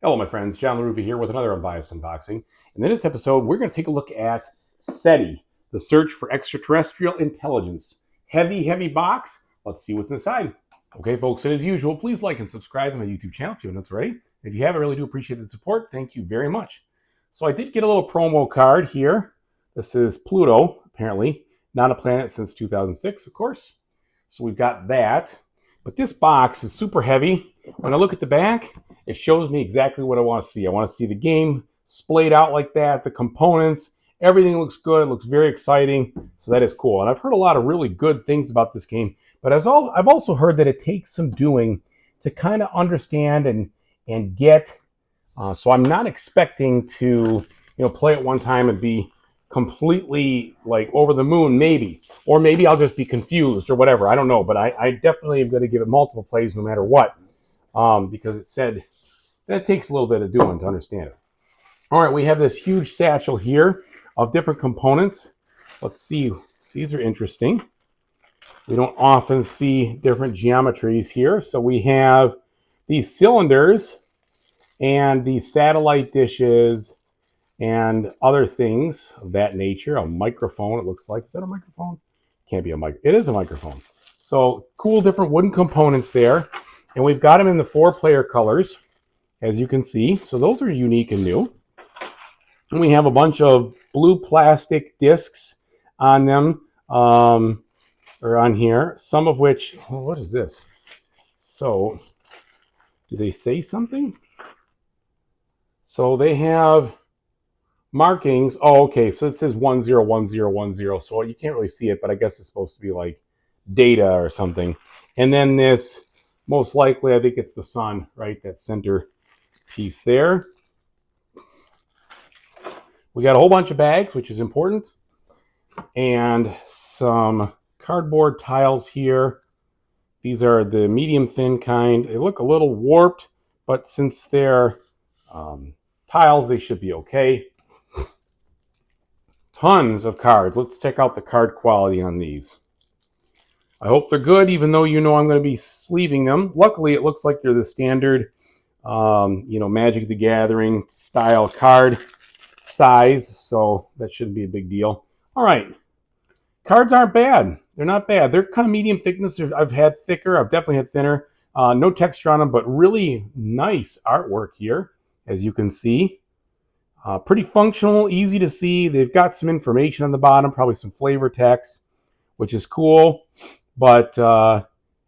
Hello, my friends. John LaRuffa here with another Unbiased unboxing. And in this episode, we're going to take a look at SETI, the search for extraterrestrial intelligence. Heavy, heavy box. Let's see what's inside. Okay, folks, and as usual, please like and subscribe to my YouTube channel if you haven't already. If you have, I really do appreciate the support. Thank you very much. So I did get a little promo card here. This is Pluto, apparently. Not a planet since 2006, of course. So we've got that. But this box is super heavy. When I look at the back, it shows me exactly what I want to see. I want to see the game splayed out like that, the components, everything looks good, it looks very exciting, so that is cool. And I've heard a lot of really good things about this game, but I've also heard that it takes some doing to kind of understand and get, so I'm not expecting to play it one time and be completely like over the moon, maybe, or maybe I'll just be confused or whatever. I don't know, but I definitely am going to give it multiple plays no matter what, because it said that takes a little bit of doing to understand it. All right, we have this huge satchel here of different components. Let's see. These are interesting. We don't often see different geometries here. So we have these cylinders and these satellite dishes and other things of that nature. A microphone, it looks like. Is that a microphone? Can't be a mic. It is a microphone. So cool different wooden components there. And we've got them in the 4-player colors, as you can see. So those are unique and new. And we have a bunch of blue plastic discs on them, or on here, some of which, well, what is this? So, do they say something? So they have markings. Oh, okay, so it says 101010, so you can't really see it, but I guess it's supposed to be like data or something. And then this, most likely, I think it's the sun, right? That center piece there. We got a whole bunch of bags, which is important, and some cardboard tiles here. These are the medium thin kind. They look a little warped, but since they're tiles, they should be okay. Tons of cards. Let's check out the card quality on these. I hope they're good, even though I'm going to be sleeving them. Luckily, it looks like they're the standard, Magic the Gathering style card size, so that shouldn't be a big deal. All right, cards aren't bad. They're not bad. They're kind of medium thickness. I've had thicker. I've definitely had thinner. No texture on them, but really nice artwork here, as you can see. Pretty functional, easy to see. They've got some information on the bottom, probably some flavor text, which is cool. But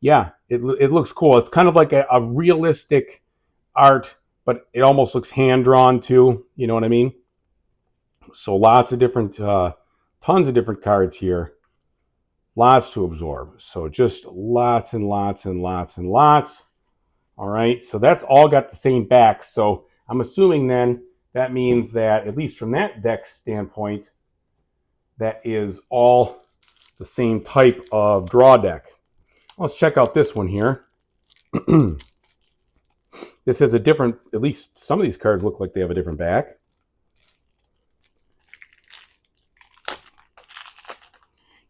yeah, it looks cool. It's kind of like a realistic art, but it almost looks hand-drawn too. You know what I mean? So lots of different, tons of different cards here. Lots to absorb. So just lots and lots and lots and lots. All right, so that's all got the same back. So I'm assuming then that means that, at least from that deck standpoint, that is all the same type of draw deck. Let's check out this one here. This has a different, at least some of these cards look like they have a different back.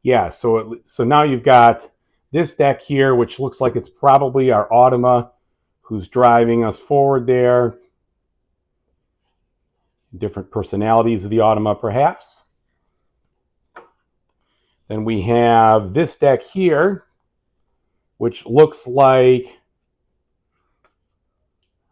Yeah, so now you've got this deck here, which looks like it's probably our Automa who's driving us forward there. Different personalities of the Automa, perhaps. Then we have this deck here, which looks like,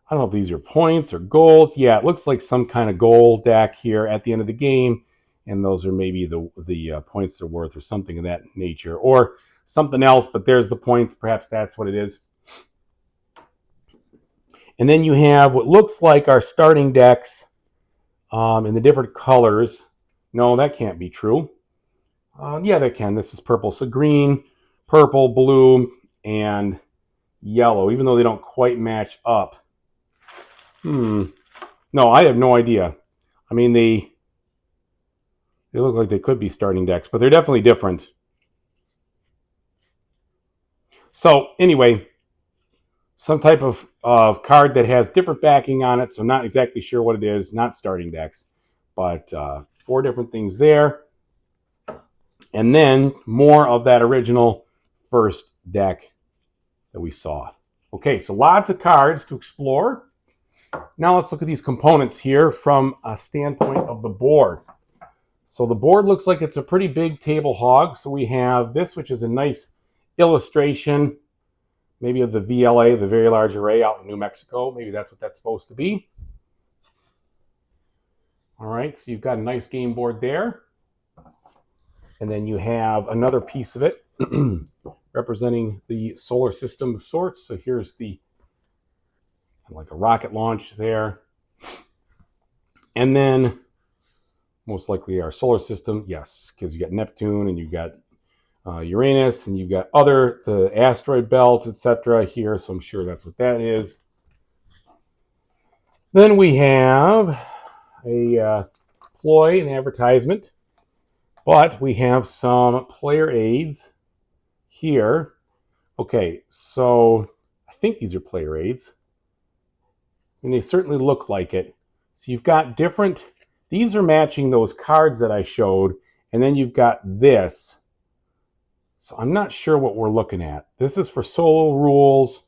I don't know if these are points or goals. Yeah, it looks like some kind of goal deck here at the end of the game. And those are maybe the points they're worth or something of that nature. Or something else, but there's the points. Perhaps that's what it is. And then you have what looks like our starting decks in the different colors. No, that can't be true. Yeah, that can. This is purple. So green, purple, blue, and yellow, even though they don't quite match up. No, I have no idea. I mean, they look like they could be starting decks, but they're definitely different. So anyway, some type of card that has different backing on it, so not exactly sure what it is, not starting decks, but 4 different things there. And then more of that original first deck that we saw. Okay, so lots of cards to explore. Now let's look at these components here from a standpoint of the board. So the board looks like it's a pretty big table hog. So we have this, which is a nice illustration, maybe of the VLA, the Very Large Array out in New Mexico. Maybe that's what that's supposed to be. All right, so you've got a nice game board there. And then you have another piece of it representing the solar system of sorts. So here's the like a rocket launch there. And then most likely our solar system, yes, because you got Neptune and you've got Uranus and you've got the asteroid belts, etc. here. So I'm sure that's what that is. Then we have a ploy, an advertisement, but we have some player aids here. Okay, so I think these are player aids. And they certainly look like it. So you've got different, these are matching those cards that I showed, and then you've got this. So I'm not sure what we're looking at. This is for solo rules.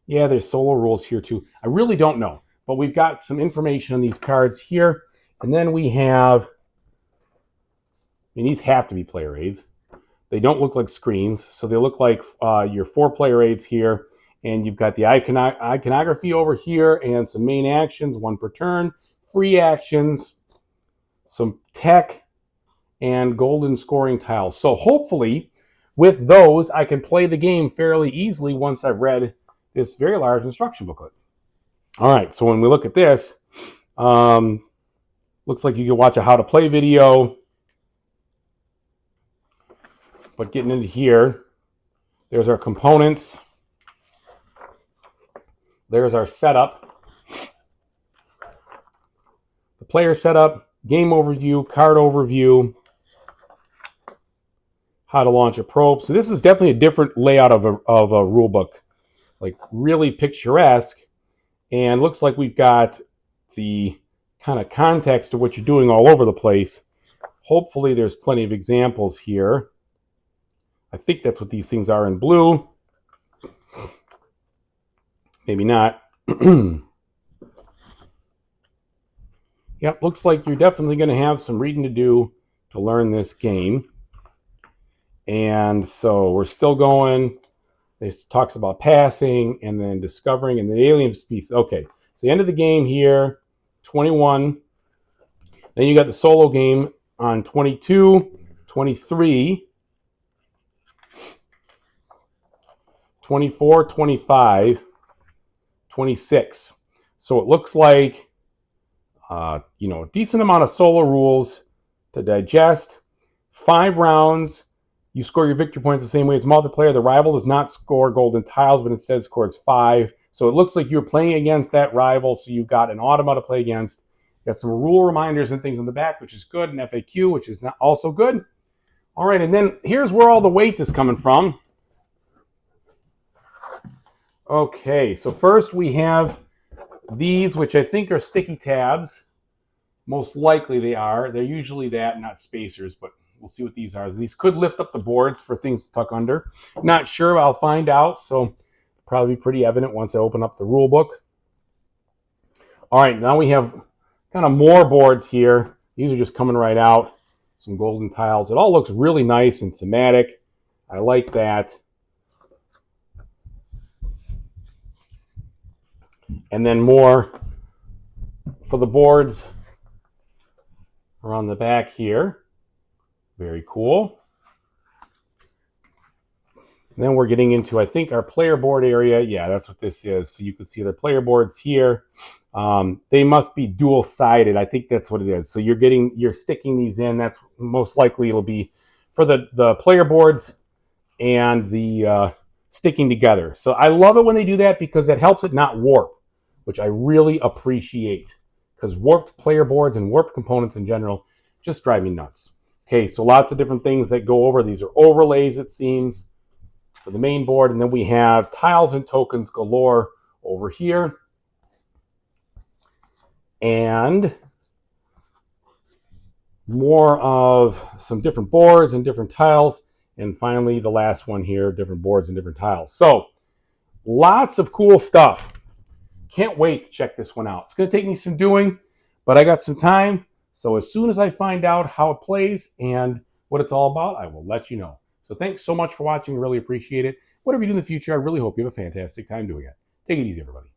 Yeah, there's solo rules here too. I really don't know, but we've got some information on these cards here. And then we have, and these have to be player aids. They don't look like screens, so they look like your 4 player aids here. And you've got the iconography over here and some main actions, 1 per turn, free actions, some tech, and golden scoring tiles. So hopefully with those, I can play the game fairly easily once I've read this very large instruction booklet. All right, so when we look at this, looks like you can watch a how to play video. But getting into here, there's our components. There's our setup. The player setup, game overview, card overview, how to launch a probe. So this is definitely a different layout of a rule book, like really picturesque. And looks like we've got the kind of context of what you're doing all over the place. Hopefully there's plenty of examples here. I think that's what these things are in blue. Maybe not. Yep, looks like you're definitely going to have some reading to do to learn this game. And so we're still going. This talks about passing and then discovering and the alien piece. Okay, so the end of the game here, 21. Then you got the solo game on 22, 23, 24, 25, 26. So it looks like, a decent amount of solo rules to digest. 5 rounds. You score your victory points the same way as multiplayer. The rival does not score golden tiles, but instead scores 5. So it looks like you're playing against that rival, so you've got an automa to play against. Got some rule reminders and things on the back, which is good, and FAQ, which is not also good. All right, and then here's where all the weight is coming from. Okay, so first we have these, which I think are sticky tabs. Most likely they are. They're usually that, not spacers, but we'll see what these are. These could lift up the boards for things to tuck under. Not sure, but I'll find out. So probably pretty evident once I open up the rule book. All right, now we have kind of more boards here. These are just coming right out. Some golden tiles. It all looks really nice and thematic. I like that. And then more for the boards around the back here. Very cool. And then we're getting into, I think, our player board area. Yeah, that's what this is. So you can see the player boards here. They must be dual-sided. I think that's what it is. So you're sticking these in. That's most likely it'll be for the player boards and the sticking together. So I love it when they do that because it helps it not warp, which I really appreciate, because warped player boards and warped components in general just drive me nuts. Okay, so lots of different things that go over. These are overlays, it seems, for the main board. And then we have tiles and tokens galore over here. And more of some different boards and different tiles. And finally, the last one here, different boards and different tiles. So lots of cool stuff. Can't wait to check this one out. It's going to take me some doing, but I got some time. So as soon as I find out how it plays and what it's all about, I will let you know. So thanks so much for watching. Really appreciate it. Whatever you do in the future, I really hope you have a fantastic time doing it. Take it easy, everybody.